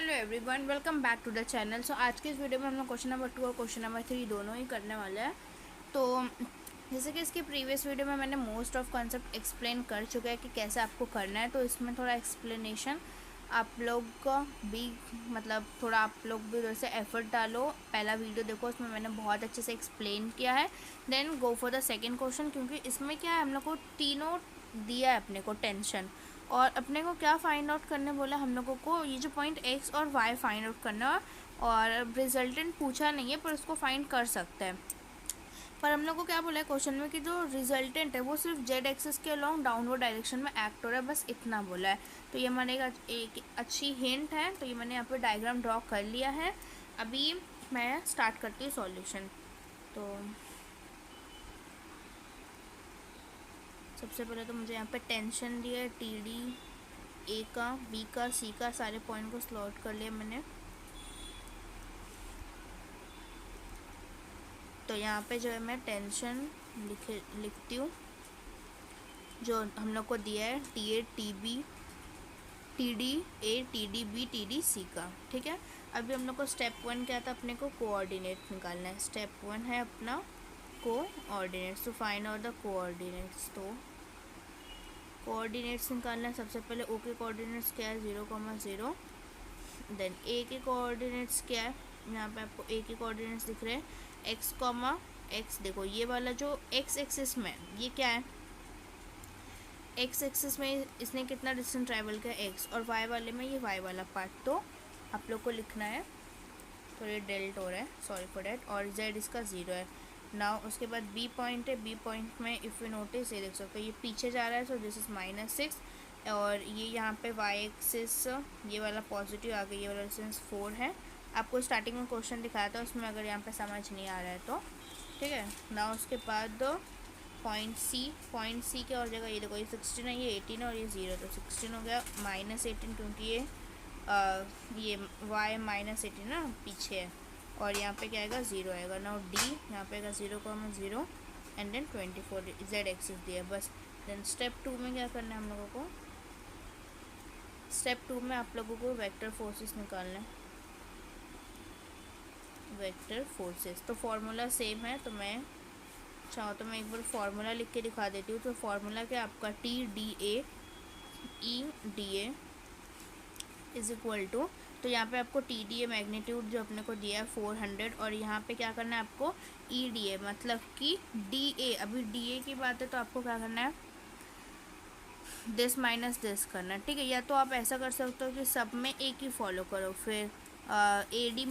Hello everyone, welcome back to the channel. So आज के इस वीडियो में हम लोग क्वेश्चन नंबर 2 और क्वेश्चन नंबर 3 दोनों ही करने वाले हैं। तो जैसे कि इसके प्रीवियस वीडियो में मैंने मोस्ट ऑफ कॉन्सेप्ट एक्सप्लेन कर चुका है कि कैसे आपको करना है, तो इसमें थोड़ा एक्सप्लेनेशन आप लोग का भी थोड़ा आप लोग भी उधर से एफर्ट डालो। पहला वीडियो देखो, उसमें मैंने बहुत अच्छे से एक्सप्लेन किया है। Then go for the second question, क्योंकि इसमें क्या है, हम लोग को तीनों दिया है अपने को टेंशन, और अपने को क्या फाइंड आउट करने बोला हम लोगों को, ये जो पॉइंट एक्स और वाई फाइंड आउट करना। और रिजल्टेंट पूछा नहीं है, पर उसको फाइंड कर सकते हैं। पर हम लोग को क्या बोला है क्वेश्चन में कि जो रिजल्टेंट है वो सिर्फ जेड एक्सिस के अलोंग डाउनवर्ड डायरेक्शन में एक्ट हो रहा है, बस इतना बोला है। तो ये हमारे एक अच्छी हिंट है। तो ये मैंने यहाँ पे डायग्राम ड्रॉ कर लिया है। अभी मैं स्टार्ट करती हूँ सॉल्यूशन। तो सबसे पहले तो मुझे यहाँ पे टेंशन दिया है, टी डी ए का, बी का, सी का, सारे पॉइंट को स्लॉट कर लिया मैंने। तो यहाँ पे जो है मैं टेंशन लिखती हूँ जो हम लोग को दिया है, T A T B T D A T D B T D C का। ठीक है, अभी हम लोग को स्टेप 1 क्या था, अपने को कोऑर्डिनेट निकालना है। स्टेप 1 है अपना coordinates, to find out the coordinates. तो कोऑर्डिनेट्स निकालना है। सबसे पहले ओ के कोऑर्डिनेट्स क्या है, 0,0। देन ए के कोऑर्डिनेट्स क्या है, यहाँ पे आपको ए के कोऑर्डिनेट्स दिख रहे हैं, एक्स कॉमा एक्स। देखो ये वाला जो एक्स एक्सिस में, ये क्या है, एक्स एक्सिस में इसने कितना डिस्टेंस ट्रैवल किया एक्स, और वाई वाले में ये वाई वाला पार्ट। तो आप लोग को लिखना है, तो ये डेल्ट हो रहा है, सॉरी फॉर डैट, और जेड इसका 0 है। नाउ उसके बाद बी पॉइंट है, बी पॉइंट में इफ़ यू नोटिस ये देख सकते हो, ये पीछे जा रहा है, सो दिस इज़ -6। और ये यहाँ पे वाई एक्सिस ये वाला पॉजिटिव आ गया, ये वाला डिस्टेंस 4 है। आपको स्टार्टिंग में क्वेश्चन दिखाया था, उसमें अगर यहाँ पे समझ नहीं आ रहा है तो ठीक है। ना उसके बाद पॉइंट सी के और जगह ये देखो, ये 16 है, ये 18 और ये 0, तो 16 हो गया -18, क्योंकि ये y -18 ना पीछे है, और यहाँ पे क्या आएगा, 0 आएगा। ना डी यहाँ पे आएगा 0,0 एंड देन 24 जेड एक्सिस दिया बस। देन स्टेप 2 में क्या करना है हम लोगों को, स्टेप 2 में आप लोगों को वेक्टर फोर्सेस निकालना है। वेक्टर फोर्सेस तो फॉर्मूला सेम है, तो मैं चाहो तो मैं एक बार फार्मूला लिख के दिखा देती हूँ। तो फार्मूला क्या, आपका T D A E D A is equal to, तो यहाँ पे आपको टी डी ए मैग्नीट्यूड जो अपने को दिया है 400, और यहाँ पे क्या करना है आपको, ई डी ए मतलब कि डी ए, अभी डी ए की बात है तो आपको क्या करना है, दिस माइनस दिस करना है। ठीक है, या तो आप ऐसा कर सकते हो कि सब में एक ही फॉलो करो, फिर A D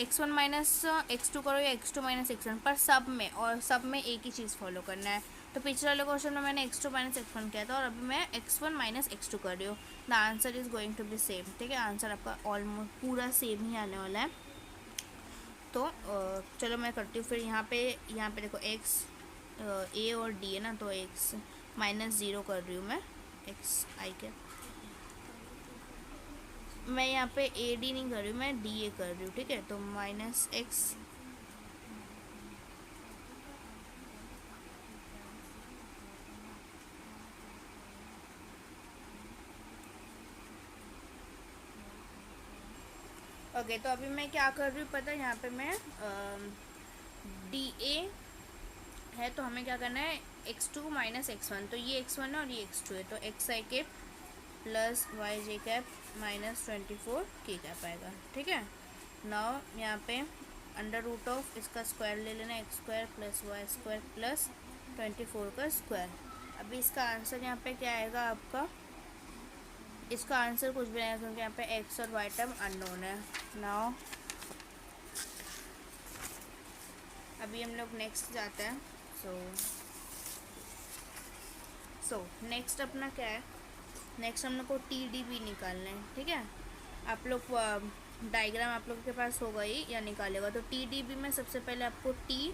x1 minus x2 करो, या x2 माइनस x1, पर सब में, और सब में एक ही चीज़ फॉलो करना है। तो पिछले वाले क्वेश्चन में मैंने x2 माइनस x1 किया था, और अभी मैं x1 माइनस x2 कर रही हूँ। The answer is going to be same. ठीक है, आंसर आपका ऑलमोस्ट पूरा सेम ही आने वाला है। तो चलो मैं करती हूँ फिर। यहाँ पे देखो x ए और डी है ना, तो x -0 कर रही हूँ मैं, x आई क्या, मैं यहाँ पे ए डी नहीं कर रही हूँ, मैं डी ए कर रही हूँ। ठीक है, तो -x ओके। तो अभी मैं क्या कर रही हूँ पता है, यहाँ पे मैं डी ए है, तो हमें क्या करना है, x2 माइनस x1, तो ये x1 है और ये x2 है, तो x i cap plus y j cap -24 k cap आएगा। ठीक है, नाउ यहाँ पे अंडर रूट ऑफ इसका स्क्वायर ले लेना, x square plus y square plus 24 का स्क्वायर। अभी इसका आंसर यहाँ पे क्या आएगा आपका, इसका आंसर कुछ भी नहीं है, क्योंकि यहाँ पे एक्स और वाई टर्म अननोन है। नाउ अभी हम लोग नेक्स्ट जाते हैं। सो नेक्स्ट अपना क्या है, नेक्स्ट हम लोग को टी डी बी निकालना है। ठीक है, आप लोग डायग्राम आप लोगों के पास होगा ही या निकालेगा। तो टी डी बी में सबसे पहले आपको टी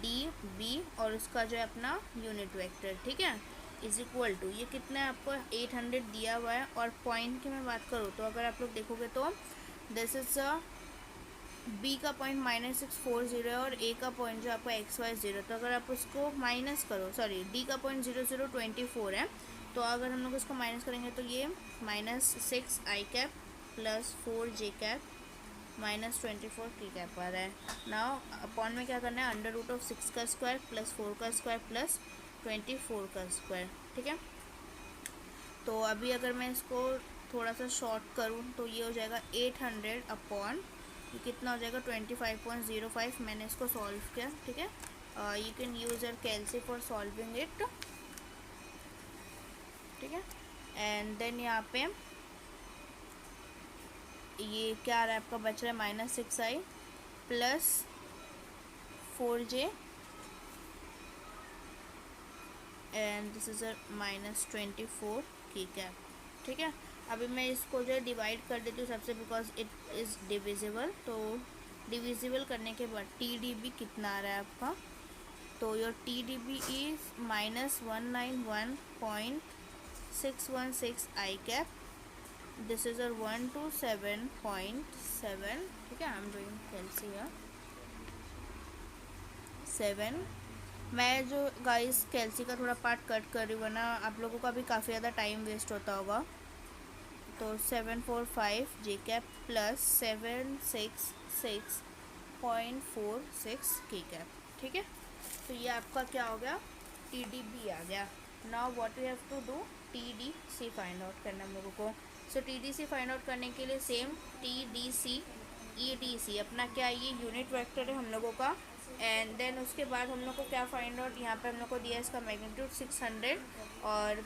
डी बी और उसका जो है अपना यूनिट वेक्टर, ठीक है, इज इक्वल टू, ये कितना है आपको 800 दिया हुआ है। और पॉइंट की मैं बात करूँ तो अगर आप लोग देखोगे तो दिस इज बी का पॉइंट -640 है, और ए का पॉइंट जो आपका XY0, तो अगर आप उसको माइनस करो, सॉरी डी का पॉइंट 0024 है, तो अगर हम लोग उसको माइनस करेंगे तो ये -6 I cap plus 4j cap minus 24k cap आ रहा है। नाउ अपॉन में क्या करना है, अंडर रूट ऑफ 6 का स्क्वायर प्लस 4 का स्क्वायर प्लस 24 का स्क्वायर। ठीक है, तो अभी अगर मैं इसको थोड़ा सा शॉर्ट करूँ तो ये हो जाएगा 800 अपॉन, ये कितना हो जाएगा 25.05। मैंने इसको सॉल्व किया। ठीक है, you can use your calci for solving it. ठीक है, एंड देन यहाँ पे ये क्या आ रहा है आपका, बच रहा है -6i plus 4j and this is -24k cap. ठीक है, अभी मैं इसको जो है डिवाइड कर देती हूँ सबसे, बिकॉज इट इज़ डिविजिबल। तो डिविजिबल करने के बाद TDB कितना आ रहा है आपका, तो your TDB is -191.616 i cap. This is your 127.7। ठीक है, I am doing calci here 7। मैं जो गाइस कैलसी का थोड़ा पार्ट कट कर रही हूँ, वरना आप लोगों का भी काफ़ी ज़्यादा टाइम वेस्ट होता होगा। तो 745j cap plus 766.46k cap. ठीक है, तो ये आपका क्या हो गया, TDB आ गया। Now what you have to do, TDC find out करना हम लोगों को। सो TDC फाइंड आउट करने के लिए सेम TDC EDC अपना क्या, ये यूनिट वेक्टर है हम लोगों का। एंड देन उसके बाद हम लोग को क्या फाइंड आउट, यहाँ पे हम लोग को दिया है इसका मैग्नीट्यूड 600, और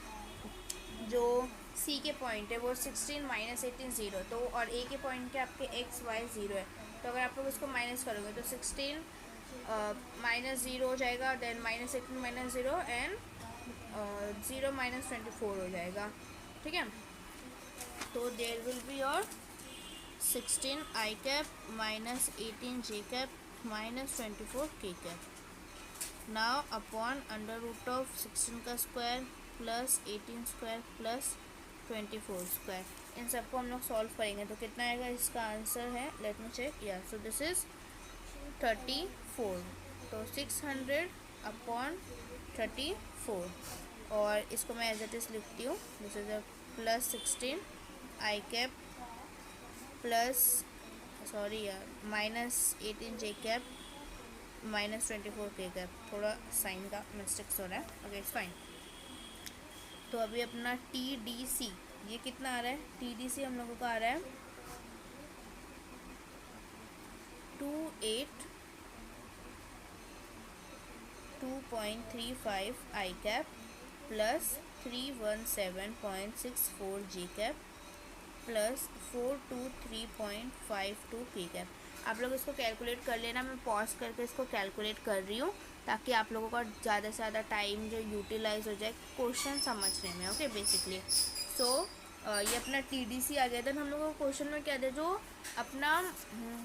जो C के पॉइंट है वो 16 -18 0, तो और A के पॉइंट के आपके x y 0 है। तो अगर आप लोग इसको माइनस करोगे तो 16 -0 हो जाएगा, देन -18 -0 एंड 0 -24 हो जाएगा। ठीक है, तो there will be your 16i cap -18j cap -24k cap. Now upon under root of 16 का square plus 18 square plus 24 square, इन सबको हम लोग सॉल्व करेंगे तो कितना आएगा, इसका आंसर है, लेट मी चेक, या सो दिस इज़ 34। तो 600 अपॉन 34, और इसको मैं एज इट इज़ लिखती हूँ, this is a plus 16i cap plus sorry यार -18j कैप -24k कैप, थोड़ा साइन का मिस्टेक्स हो रहा है, ओके इट्स फाइन। तो अभी अपना TDC ये कितना आ रहा है, TDC हम लोगों का आ रहा है 282.35 i cap plus 317.64j cap plus 423.52k cap. आप लोग इसको कैलकुलेट कर लेना, मैं पॉज करके इसको कैलकुलेट कर रही हूँ ताकि आप लोगों का ज़्यादा से ज़्यादा टाइम जो यूटिलाइज हो जाए क्वेश्चन समझने में। ओके, बेसिकली सो ये अपना TDC आ गया। देन हम लोगों को क्वेश्चन में क्या दे, जो अपना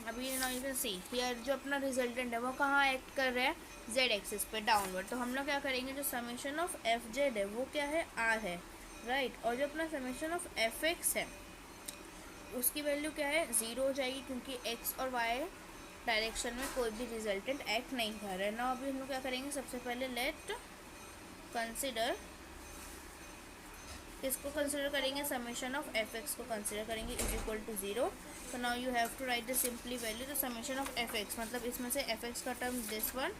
अभी यू कैन सी हियर जो अपना रिजल्टेंट है वो कहाँ एक्ट कर रहा है, Z एक्सिस पे डाउनवर्ड। तो हम लोग क्या करेंगे, जो समेशन ऑफ FZ है वो क्या है, R है, राइट। और जो अपना समेशन ऑफ FX है उसकी वैल्यू क्या है, 0 हो जाएगी, क्योंकि x और y डायरेक्शन में कोई भी रिजल्टेंट एक्ट नहीं कर रहा है ना। अभी हम लोग क्या करेंगे, सबसे पहले लेट कंसिडर, इसको कंसिडर करेंगे, समेशन ऑफ fx को कंसिडर करेंगे इज इक्वल टू 0। तो now you have to write the simply value, तो समेशन ऑफ fx मतलब इसमें से fx का term this one,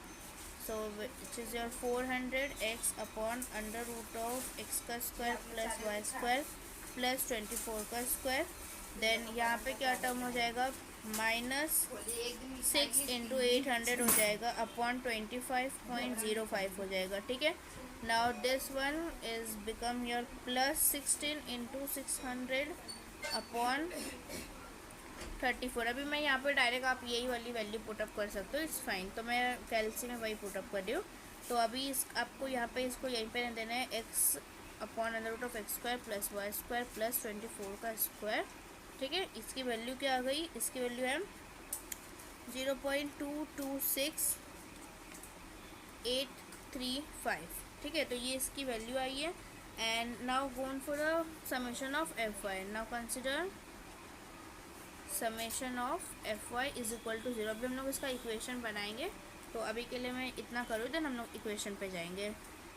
so it is your 400x upon under root of x का square plus y square plus 24 का square. Then यहाँ पे क्या टर्म हो जाएगा, -6 इंटू 800 हो जाएगा अपॉन 25.05 हो जाएगा। ठीक है, now this one is become your plus 16 into 600 upon 34। अभी मैं यहाँ पे डायरेक्ट आप यही वाली वैल्यू पुटअप कर सकते हो, इट्स फाइन। तो मैं कैलसी में वही पुटअप कर रही हूँ। तो अभी इस आपको यहाँ पे इसको यहीं पे देना है, x upon under root of x square plus y square plus 24 का स्क्वायर। ठीक है, इसकी वैल्यू क्या आ गई, इसकी वैल्यू है 0.226835। ठीक है, तो ये इसकी वैल्यू आई है। And now gone for the summation of FY। Now consider summation of FY is equal to 0। अभी हम लोग इसका इक्वेशन बनाएंगे, तो अभी के लिए मैं इतना करूँ, देन हम लोग इक्वेशन पे जाएंगे,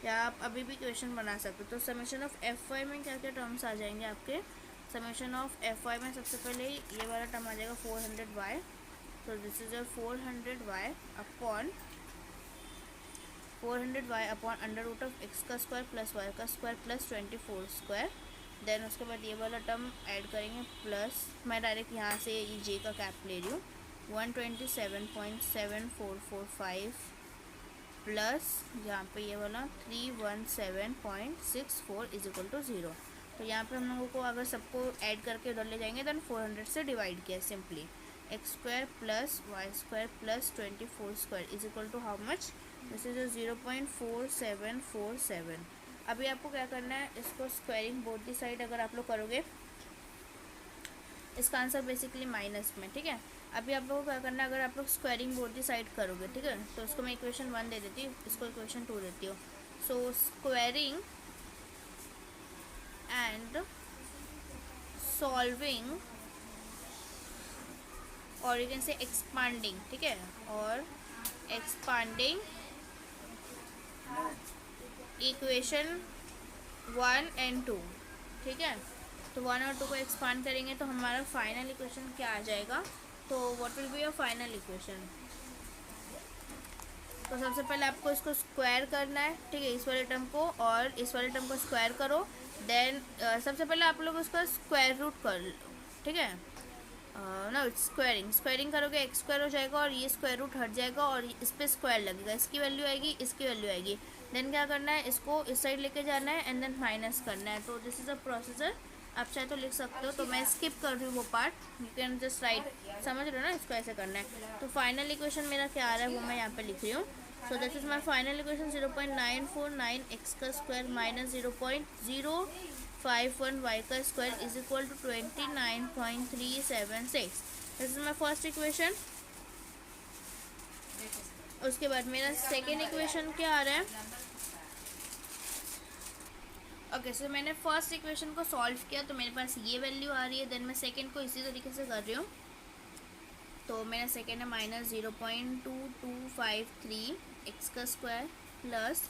या आप अभी भी इक्वेशन बना सकते हो। तो समेशन ऑफ FY में क्या क्या टर्म्स आ जाएंगे आपके, समेशन ऑफ एफ वाई में सबसे पहले ये वाला टर्म आ जाएगा 400y, तो this is a 400y upon 400y upon under root of x का स्क्वायर प्लस वाई का स्क्वायर प्लस 24 स्क्वायर। देन उसके बाद ये वाला टर्म ऐड करेंगे प्लस, मैं डायरेक्ट यहाँ से ये जे का कैप ले रही हूँ, 127.7445 प्लस यहाँ पे ये वाला 317.64 इज इक्वल टू 0। तो यहाँ पे हम लोगों को अगर सबको ऐड करके उधर ले जाएंगे देन 400 से डिवाइड किया simply, x square plus y square plus 24 square is equal to how much, this is 0.4747। अभी आपको क्या करना है, इसको स्क्वायरिंग बोथ दी साइड अगर आप लोग करोगे, इसका आंसर बेसिकली माइनस में, ठीक है। अभी आप लोगों को क्या करना है, अगर आप लोग स्क्वायरिंग बोथ दी साइड करोगे, ठीक है, तो इसको मैं इक्वेशन 1 दे देती हूँ, इसको इक्वेशन 2 देती हूँ। सो स्क्वायरिंग एंड सॉल्विंग, और यू कैन से एक्सपांडिंग, ठीक है, और एक्सपांडिंग इक्वेशन 1 एंड 2, ठीक है। तो 1 और 2 को एक्सपांड करेंगे तो हमारा फाइनल इक्वेशन क्या आ जाएगा, तो what will be your final equation. तो सबसे पहले आपको इसको स्क्वायर करना है, ठीक है, इस वाले टर्म को और इस वाले टर्म को स्क्वायर करो। देन सबसे पहले आप लोग उसका स्क्वायर रूट कर लो, ठीक है, ना स्क्वायरिंग करोगे एक्स स्क्वायर हो जाएगा और ये स्क्वायर रूट हट जाएगा और इस पर स्क्वायर लगेगा, इसकी वैल्यू आएगी, इसकी वैल्यू आएगी। देन क्या करना है, इसको इस साइड लेके जाना है एंड देन माइनस करना है। तो दिस इज़ अ प्रोसीजर, आप चाहे तो लिख सकते हो, तो मैं स्किप कर रही हूँ वो part, you can just right, समझ रहे हो ना, इसको ऐसे करना है। तो फाइनल इक्वेशन मेरा क्या आ रहा है वो मैं यहाँ पे लिख रही हूँ। So this is my final equation 0.949 x का स्क्वायर माइनस 0.051 वाई का square is equal to 29.376। This is my first equation. उसके बाद मेरा सेकेंड इक्वेशन क्या आ रहा है, ओके, सो मैंने फर्स्ट इक्वेशन को सॉल्व किया तो मेरे पास ये वैल्यू आ रही है। देन मैं सेकेंड को इसी तरीके से कर रही हूँ, तो मेरा सेकेंड है माइनस 0.2253 एक्स का square plus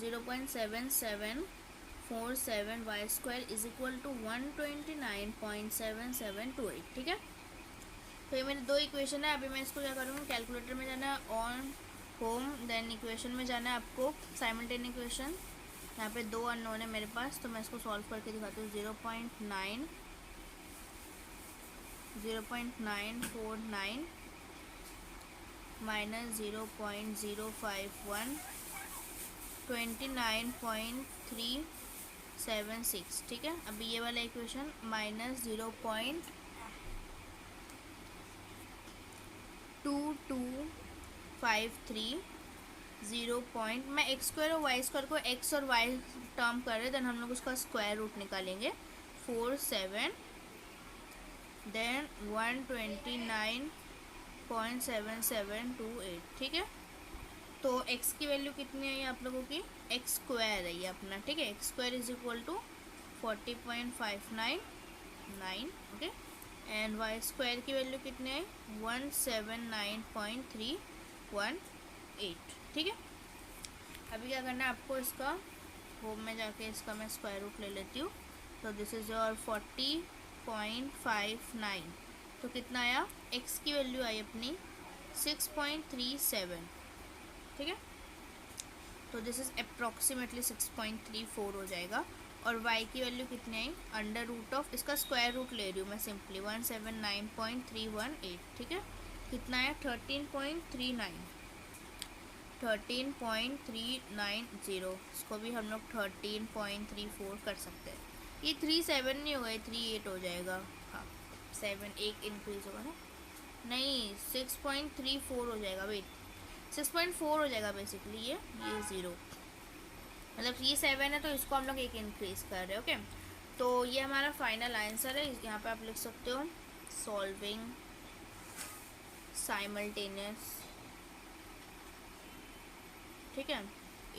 0.7747 y square is equal to 129.7728, ठीक है। तो ये मेरे दो इक्वेशन है। अभी मैं इसको क्या करूँगी, कैलकुलेटर में जाना है, ऑन होम, देन इक्वेशन में जाना है आपको, साइमल्टेनियस इक्वेशन, यहाँ पे दो अननोन है मेरे पास, तो मैं इसको सॉल्व करके दिखाती हूँ। 0.949 माइनस 0.051 29.376, ठीक है। अभी ये वाला इक्वेशन माइनस 0.2253 मैं एक्स स्क्वायर और वाई स्क्वायर को एक्स और वाई टर्म कर रहे, देन हम लोग उसका स्क्वायर रूट निकालेंगे 47, देन 129.7728, ठीक है। तो x की वैल्यू कितनी आई आप लोगों की, एक्स स्क्वायर है ये अपना, ठीक है, x square is equal to 40.599, okay, and y square की वैल्यू कितनी आई 179.318, ठीक है। अभी क्या करना है आपको, इसका होम में जाके इसका मैं स्क्वायर रूट ले लेती हूँ। तो दिस इज योर 40.59, तो कितना आया, x की वैल्यू आई अपनी 6.37, ठीक है। तो दिस इज अप्रॉक्सीमेटली 6.34 हो जाएगा। और y की वैल्यू कितनी आई, अंडर रूट ऑफ, इसका स्क्वायर रूट ले रही हूँ मैं सिंपली, 179.318, ठीक है। कितना है 13.390, इसको भी हम लोग 13.34 कर सकते हैं। ये 37 नहीं होगा, ये 38 हो जाएगा, हाँ 7 एक इंक्रीज होगा ना, नहीं 6.34 हो जाएगा, वेट 6.4 हो जाएगा बेसिकली, ये 0, मतलब ये 7 है तो इसको हम लोग एक इंक्रीज कर रहे हैं, ओके। तो ये हमारा फाइनल आंसर है, यहाँ पे आप लिख सकते हो सॉल्विंग साइमल्टेनियस, ठीक है,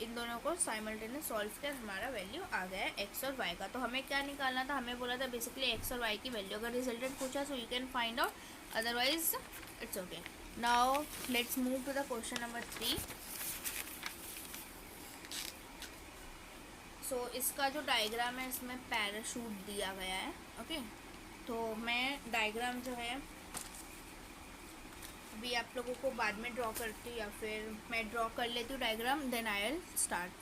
इन दोनों को साइमल्टेनियस सॉल्व कर हमारा वैल्यू आ गया है एक्स और वाई का। तो हमें क्या निकालना था, हमें बोला था बेसिकली एक्स और वाई की वैल्यू, अगर रिजल्टेंट पूछा so you can find out, otherwise it's okay. Now let's move to the question number 3। सो इसका जो डायग्राम है इसमें पैराशूट दिया गया है, ओके, तो मैं डायग्राम जो है अभी आप लोगों को बाद में ड्रॉ करती हूँ, या फिर मैं ड्रॉ कर लेती हूँ diagram, then I will start.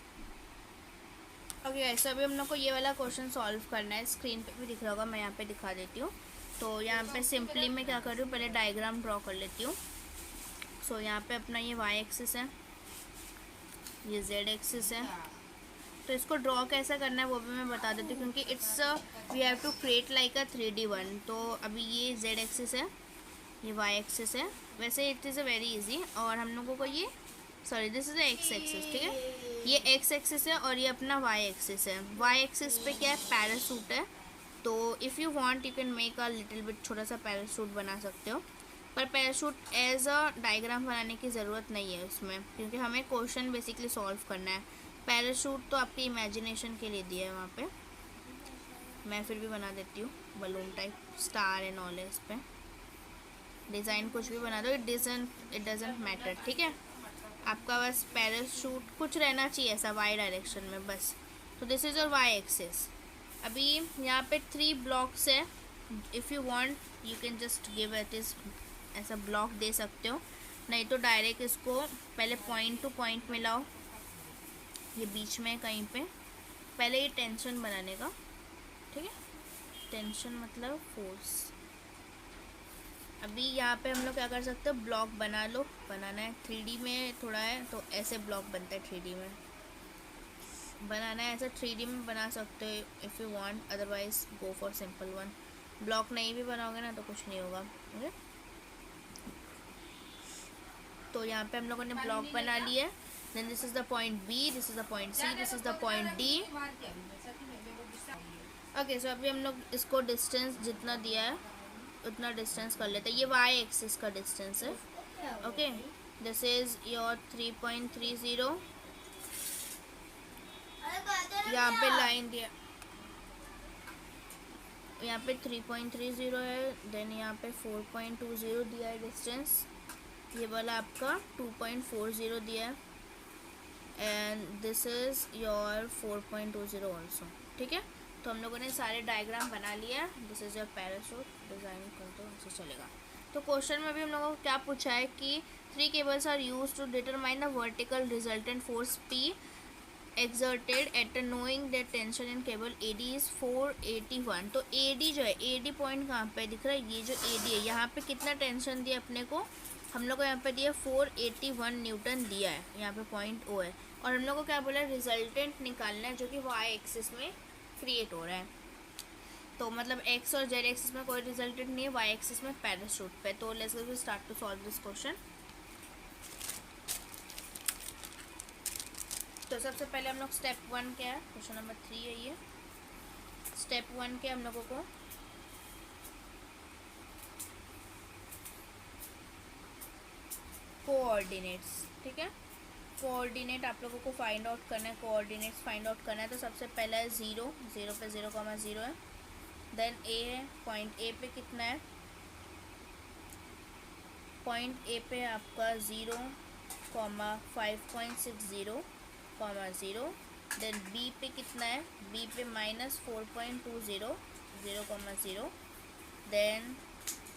Okay ऐसा अभी हम लोग को ये वाला क्वेश्चन सॉल्व करना है। स्क्रीन पे भी दिख रहा होगा, मैं यहाँ पे दिखा देती हूँ। तो यहाँ पे सिंपली मैं क्या कर रही हूँ, पहले डायग्राम ड्रॉ कर लेती हूँ। सो यहाँ पे अपना ये वाई एक्सिस है, ये जेड एक्सिस है। तो इसको ड्रॉ कैसा करना है वो भी मैं बता देती हूँ, क्योंकि it's we have to create like a 3D one. तो अभी ये जेड एक्सिस है, ये वाई एक्सिस है। वैसे it is a very easy. और हम लोगों को ये sorry this is x axis, ठीक है। ये एक्स एक्सिस है और ये अपना वाई एक्सिस है। वाई एक्सिस पे क्या है, पैरासूट है। तो if you want you can make a little bit, छोटा सा पैरासूट बना सकते हो। पर पैराशूट एज अ डायग्राम बनाने की ज़रूरत नहीं है उसमें, क्योंकि हमें क्वेश्चन बेसिकली सॉल्व करना है। पैराशूट तो आपकी इमेजिनेशन के लिए दिया है वहाँ पे। मैं फिर भी बना देती हूँ balloon type, star and all है इस पर। डिज़ाइन कुछ भी बना दो, इट डजेंट मैटर, ठीक है। आपका बस पैराशूट कुछ रहना चाहिए ऐसा वाई डायरेक्शन में बस। तो this is your y axis. अभी यहाँ पे 3 ब्लॉक्स है। If you want you can just give it is ऐसा ब्लॉक दे सकते हो, नहीं तो डायरेक्ट इसको पहले पॉइंट टू पॉइंट मिलाओ, ये बीच में कहीं पे। पहले ये टेंशन बनाने का, ठीक है। टेंशन मतलब फोर्स। अभी यहाँ पे हम लोग क्या कर सकते हो, ब्लॉक बना लो। बनाना है 3D में थोड़ा है तो ऐसे ब्लॉक बनता है 3D में। बनाना है ऐसा 3D में बना सकते हो if you want, otherwise go for simple one. Block नहीं भी बनाओगे ना तो कुछ नहीं होगा, ओके। तो यहाँ पे हम लोगों ने ब्लॉक बना लिया। Then this is the point B, this is the point C, this is the point D. Okay so अभी हम लोग इसको डिस्टेंस जितना दिया है उतना डिस्टेंस कर लेते हैं। ये वाई एक्सिस का डिस्टेंस है, ओके। This is your 3.30। यहाँ पे लाइन दिया, यहाँ पे 3.30 है। देन यहाँ पे 4.20 दिया है डिस्टेंस। ये वाला आपका 2.40 दिया है। And this is your 4.20 also, ठीक है। तो हम लोगों ने सारे डायग्राम बना लिया। This is your parachute, design कर दो, ऐसे चलेगा। तो क्वेश्चन में भी हम लोगों को क्या पूछा है कि 3 cables are use to determine the vertical resultant force P exerted at knowing that tension in cable AD is 481। तो AD जो है, AD पॉइंट कहाँ पे दिख रहा है, ये जो AD है यहाँ पे कितना टेंशन दिया अपने को, हम लोग को यहाँ पे दिया 481 न्यूटन दिया है। यहाँ पे पॉइंट O है। और हम लोग को क्या बोला है, रिजल्टेंट निकालना है जो कि वाई एक्सिस में क्रिएट हो रहा है। तो मतलब एक्स और जेड एक्सिस में कोई रिजल्टेंट नहीं है, वाई एक्सिस में पैराशूट पे। तो let's go start to solve this question. तो सबसे पहले हम लोग स्टेप 1 क्या है, क्वेश्चन नंबर 3 है ये। स्टेप 1 के हम लोगों को कोऑर्डिनेट्स, ठीक है। कोऑर्डिनेट आप लोगों को फाइंड आउट करना है, कोऑर्डिनेट्स फाइंड आउट करना है। तो सबसे पहला है 0, 0 पे 0,0 है। देन ए है, पॉइंट ए पे कितना है, पॉइंट ए पे आपका 0, 5.60, 0। देन बी पे कितना है, बी पे -4.20, 0,0। देन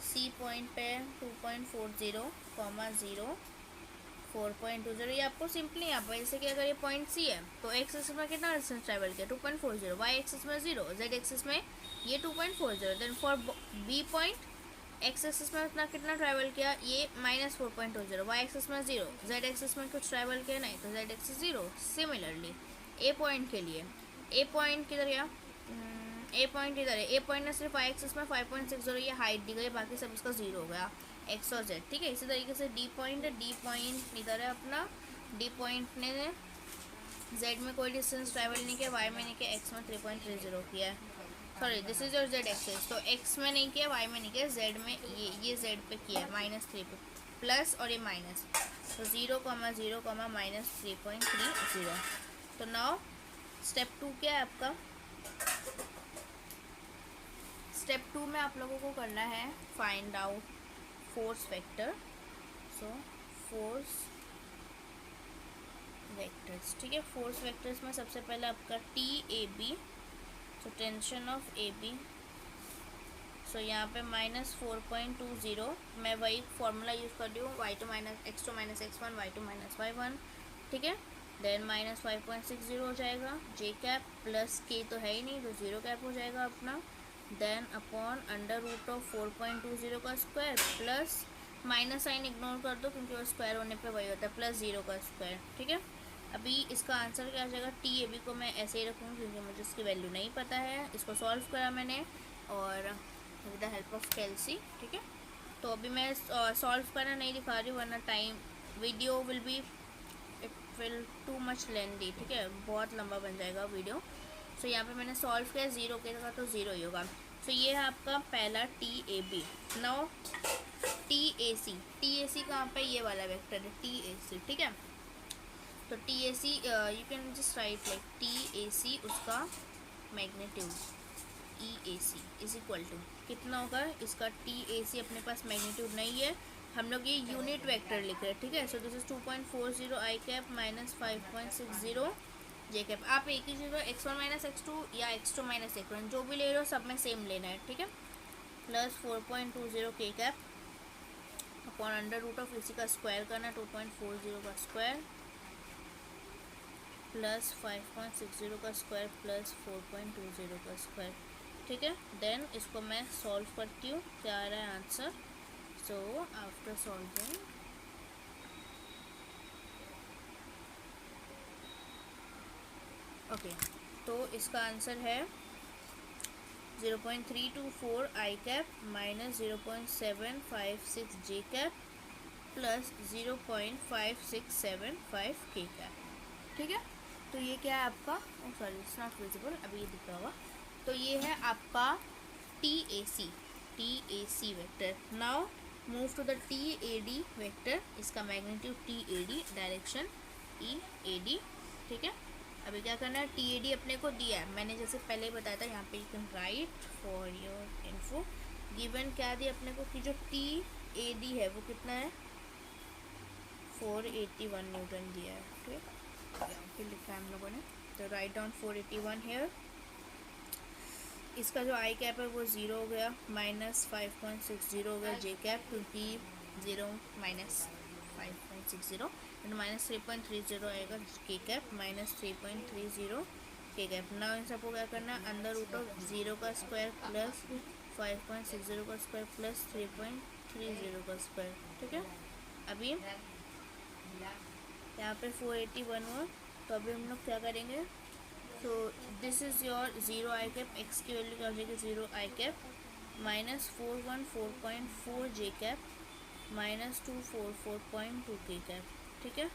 सी पॉइंट पे 2.40, 0, 4.20। ये आपको सिंपली यहाँ पर जैसे कि अगर ये पॉइंट सी है तो एक्स एक्सिस में कितना डिस्टेंस ट्रैवल किया, 2.40। वाई एक्सिस में 0, जेड एक्सिस में ये 2.40। Then for B point x axis में अपना कितना ट्रैवल किया, ये -4.20। वाई एक्सिस में 0, जेड एक्सिस में कुछ ट्रैवल किया नहीं तो जेड एक्सिस 0। सिमिलरली ए पॉइंट के लिए, ए पॉइंट किधर गया, ए पॉइंट इधर है। ए पॉइंट ने सिर्फ वाई एक्सिस में 5.60 ये हाइट दी गई, बाकी सब इसका 0 हो गया, एक्स और जेड, ठीक है। इसी तरीके से डी पॉइंट है, डी पॉइंट इधर है अपना। डी पॉइंट ने जेड में कोई डिस्टेंस ट्रैवल नहीं किया, वाई में नहीं किया, एक्स में 3.30 किया है। Sorry this is your Z axis. तो एक्स में नहीं किया, वाई में नहीं किया, जेड में ये जेड पे किया है -3 पे, प्लस और ये माइनस। तो 0, 0, -3.30। तो नाउ स्टेप 2 क्या है आपका, स्टेप 2 में आप लोगों को करना है find out force vector. So force vectors, ठीक है। फोर्स वेक्टर्स में सबसे पहले आपका टी ए बी। तो टेंशन ऑफ ए बी सो यहाँ पे -4.20, मैं वही फॉर्मूला यूज़ कर रही हूँ, x2 - x1 y2 - y1, ठीक है। देन -5.60 हो जाएगा, जे कैप प्लस के तो है ही नहीं तो ज़ीरो कैप हो जाएगा अपना। देन अपॉन √4.20 का square plus minus sine ignore कर दो क्योंकि वो स्क्वायर होने पे वही होता है, प्लस 0 का स्क्वायर, ठीक है। अभी इसका आंसर क्या आ जाएगा, टी ए बी को मैं ऐसे ही रखूँगी क्योंकि मुझे इसकी वैल्यू नहीं पता है। इसको सॉल्व करा मैंने और विद द हेल्प ऑफ कैल्सी, ठीक है। तो अभी मैं सॉल्व करना नहीं दिखा रही हूँ वरना time video will be it will too much lengthy, ठीक है, बहुत लंबा बन जाएगा वीडियो। सो यहाँ पे मैंने सॉल्व किया, ज़ीरो के का तो ज़ीरो ही होगा। सो ये है आपका पहला T A B. Now T A C कहाँ पे, ये वाला वेक्टर है टी ए सी, ठीक है। तो T A C you can just write like T A C, उसका magnitude E A C is equal to कितना होगा इसका, टी ए सी अपने पास मैग्नीट्यूड नहीं है, हम लोग ये यूनिट वेक्टर लिख रहे हैं, ठीक है। So this is 2.40 I cap minus 5.60 J cap. आप एक ही चीज़ x1 - x2 या x2 - x1 जो भी ले रहे हो सब में सेम लेना है, ठीक है। प्लस 4.20 के कैप अपॉन √, इसी का स्क्वायर करना 2.40 का स्क्वायर प्लस 5.60 का स्क्वायर प्लस 4.20 का स्क्वायर, ठीक है। देन इसको मैं सॉल्व करती हूँ, क्या आ रहा है answer. So after solving okay, तो इसका आंसर है 0.324 आई कैप माइनस 0.756 जे कैप प्लस 0.5675 के कैप, ठीक है। तो ये क्या है आपका, सॉरी इट्स नॉट विजिबल, अभी ये दिख रहा होगा। तो ये है आपका T A C vector. Now move to the T A D vector, इसका magnitude T A D, direction E A D, ठीक है। अभी क्या करना है, टी ए डी अपने को दिया है, मैंने जैसे पहले ही बताया था, यहाँ पे you can write for your info. Given क्या दिया अपने को कि जो टी ए डी है वो कितना है, 481 न्यूटन दिया है, ठीक है। यहाँ पे लिखा है हम लोगों ने, तो राइट डाउन 481 हेयर। इसका जो आई कैप है वो 0 हो गया, माइनस 5.60 हो गया जे कैप क्योंकि 0 माइनस 5.60 तो माइनस 3.30 आएगा के कैप, माइनस 3.30 के कैप। ना इन सबको क्या करना, अंदर रूट ऑफ 0 का स्क्वायर प्लस 5.60 का स्क्वायर प्लस 3.30 का स्क्वायर, ठीक है। अभी यहाँ पे 481 हुआ, तो अभी हम लोग क्या करेंगे, तो this is your 0 I cap, x की वैल्यू क्या हो जाएगी 0 आई कैप माइनस 414.4 जे कैप माइनस 244.2 के कैप, ठीक है।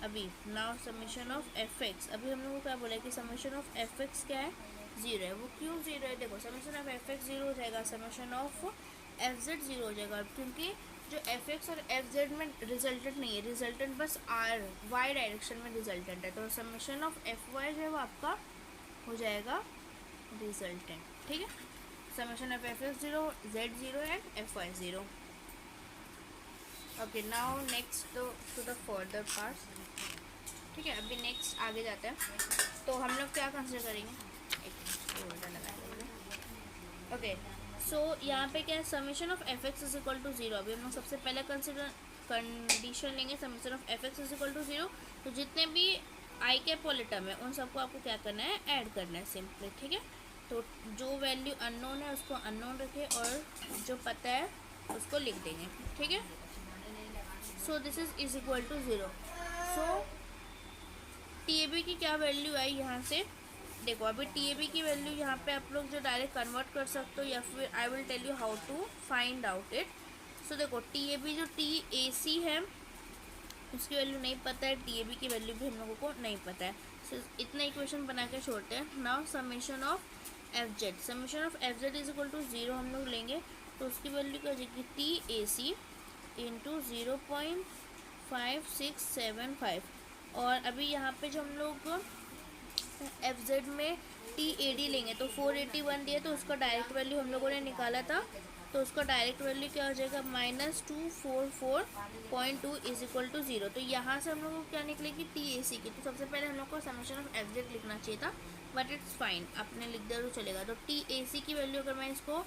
अभी now summation of F x, अभी हम लोग को क्या बोला है कि समेशन ऑफ एफ एक्स क्या है, 0 है। वो क्यों 0 है, देखो समेशन ऑफ एफ एक्स 0 हो जाएगा, समेशन ऑफ एफ जेड 0 हो जाएगा क्योंकि जो एफ एक्स और एफ जेड में रिजल्टेंट नहीं है, रिजल्टेंट बस आर वाई डायरेक्शन में रिजल्टेंट है। तो समेशन ऑफ एफ वाई जो है वो आपका हो जाएगा रिजल्टेंट, ठीक है। Summation of F x 0, z 0 and F y 0। Okay now next to the further part, ठीक है। अभी नेक्स्ट आगे जाते हैं, तो हम लोग क्या कंसिडर करेंगे, एक ओके। सो यहाँ पे क्या है, summation of F x is equal to 0। अभी हम लोग सबसे पहले कंडीशन लेंगे summation of F x is equal to 0। तो जितने भी आई कैप वाले टर्म है उन सबको आपको क्या करना है, ऐड करना है सिंपली, ठीक है। तो जो वैल्यू अननोन है उसको अननोन रखें और जो पता है उसको लिख देंगे, ठीक है। So this is equal to 0। So T A B की क्या वैल्यू आई यहाँ से, देखो अभी टी ए बी की वैल्यू यहाँ पे आप लोग जो डायरेक्ट कन्वर्ट कर सकते हो या फिर I will tell you how to find out it. So देखो टी ए बी जो टी ए सी है उसकी वैल्यू नहीं पता है, टी ए बी की वैल्यू भी हम लोगों को नहीं पता है। सो इतना इक्वेशन बना के छोड़ते हैं। Now summation of F z, summation of F z is equal to 0 हम लोग लेंगे तो उसकी वैल्यू क्या हो जाएगी, टी ए सी इंटू 0.5675। और अभी यहाँ पे जो हम लोग एफ जेड में टी ए डी लेंगे तो 481 दिया, तो उसका डायरेक्ट वैल्यू हम लोगों ने निकाला था, तो उसका डायरेक्ट वैल्यू क्या हो जाएगा, -244.2 इज इक्वल टू 0। तो यहाँ से हम लोग को क्या निकलेगी, टी ए सी की। तो सबसे पहले हम लोग को समेशन ऑफ एफ जेड लिखना चाहिए था, बट इट्स फाइन, आपने लिख दिया तो चलेगा। तो टी ए सी की वैल्यू अगर मैं इसको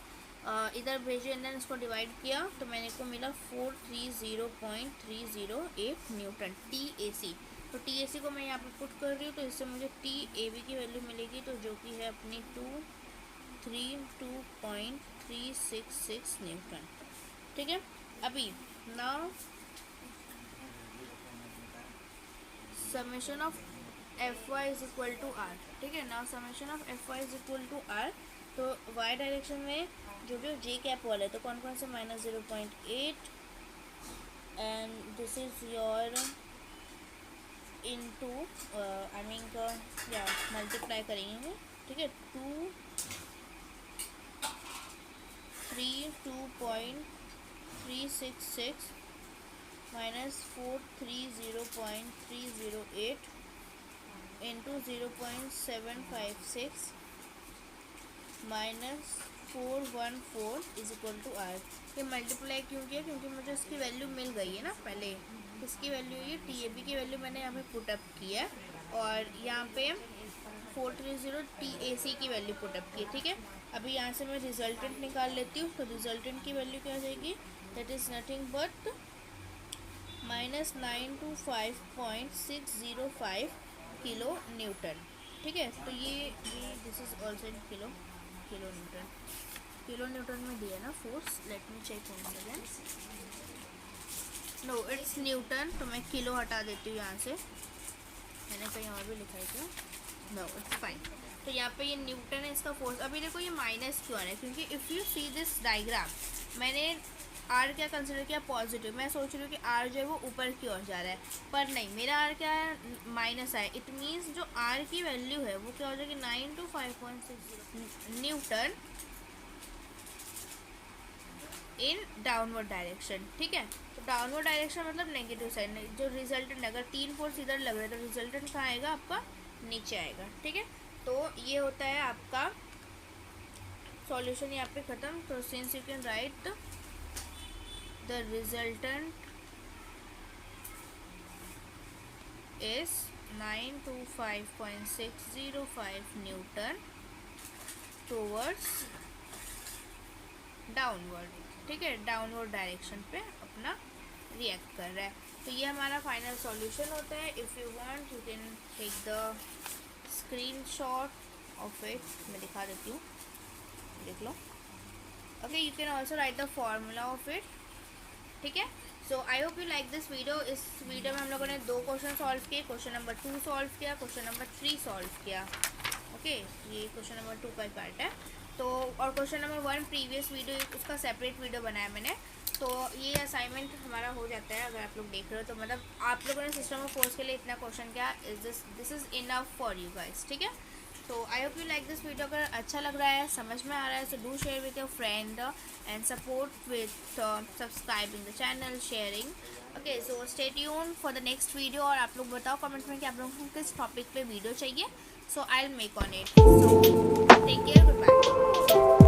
इधर भेजे एंड देन इसको डिवाइड किया तो मैंने को मिला 430.308 न्यूटन TAC। तो TAC को मैं यहाँ पे पुट कर रही हूँ तो इससे मुझे TAB की वैल्यू मिलेगी, तो जो कि है अपनी 232.366 न्यूटन। ठीक है, अभी now summation of Fy is equal to R. ठीक है, now summation of Fy is equal to R. तो y डायरेक्शन में जो भी जे कैप वाला है तो कौन कौन से -0.8 and this is your into I mean या मल्टीप्लाई करेंगे। ठीक है, 232.366 minus 430.308 into 0.756 minus 414 is equal to R. ये मल्टीप्लाई क्यों किया? क्योंकि मुझे इसकी वैल्यू मिल गई है ना पहले। इसकी वैल्यू ये TAB की वैल्यू मैंने यहाँ पे पुटअप की है और यहाँ पे 430 TAC की वैल्यू पुटअप की है। ठीक है, अभी यहाँ से मैं रिजल्टेंट निकाल लेती हूँ। तो रिजल्टेंट की वैल्यू क्या आ जाएगी? That is nothing but -925.605 kilo newton. ठीक है, तो ये this is also in kilo newton. Kilo newton में दिया ना force, let me check one second. No it's newton, तो मैं किलो हटा देती हूँ यहाँ से, मैंने कहीं और भी लिखा है क्या? No it's fine. तो यहाँ पे ये न्यूटन है इसका फोर्स। अभी देखो ये माइनस क्यों आ रहा है? क्योंकि if you see this diagram, मैंने आर क्या कंसिडर किया? पॉजिटिव। मैं सोच रही हूँ कि आर जो है वो ऊपर की ओर जा रहा है, पर नहीं, मेरा आर क्या है? माइनस है। इट मीन्स जो आर की वैल्यू है वो क्या हो जाएगी? 925.60 न्यूटन इन डाउनवर्ड डायरेक्शन। ठीक है, तो डाउनवर्ड डायरेक्शन मतलब नेगेटिव साइड। जो रिजल्टेंट, अगर 3 फोर्स इधर लग रहा है तो रिजल्टेंट कहाँ आएगा? आपका नीचे आएगा। ठीक है, तो ये होता है आपका सॉल्यूशन यहाँ पे ख़त्म। तो since you can write the resultant is 925.605 Newton towards downward. ठीक है, डाउनवर्ड डायरेक्शन पे अपना रिएक्ट कर रहा है। तो ये हमारा फाइनल सॉल्यूशन होता है। If you want you can take the screenshot of it. मैं दिखा देती हूँ, देख लो। Okay, you can also write the formula of it. ठीक है, so I hope you like this video. इस वीडियो में हम लोगों ने 2 क्वेश्चन सॉल्व किए। क्वेश्चन नंबर 2 सॉल्व किया, क्वेश्चन नंबर 3 सॉल्व किया। ओके, ये क्वेश्चन नंबर 2 का पार्ट है। तो और क्वेश्चन नंबर 1 प्रीवियस वीडियो, उसका सेपरेट वीडियो बनाया मैंने। तो ये असाइनमेंट हमारा हो जाता है अगर आप लोग देख रहे हो तो। मतलब आप लोगों ने सिस्टम ऑफ फोर्स के लिए इतना क्वेश्चन किया, this is enough for you guys. ठीक है, तो आई hope you like this video. अगर अच्छा लग रहा है, समझ में आ रहा है, so do share with your friend and support with subscribing the channel, sharing. Okay, so stay tuned for the next video. और आप लोग बताओ कमेंट में कि आप लोगों को किस टॉपिक पे वीडियो चाहिए। So I will make on it. So take care, good bye.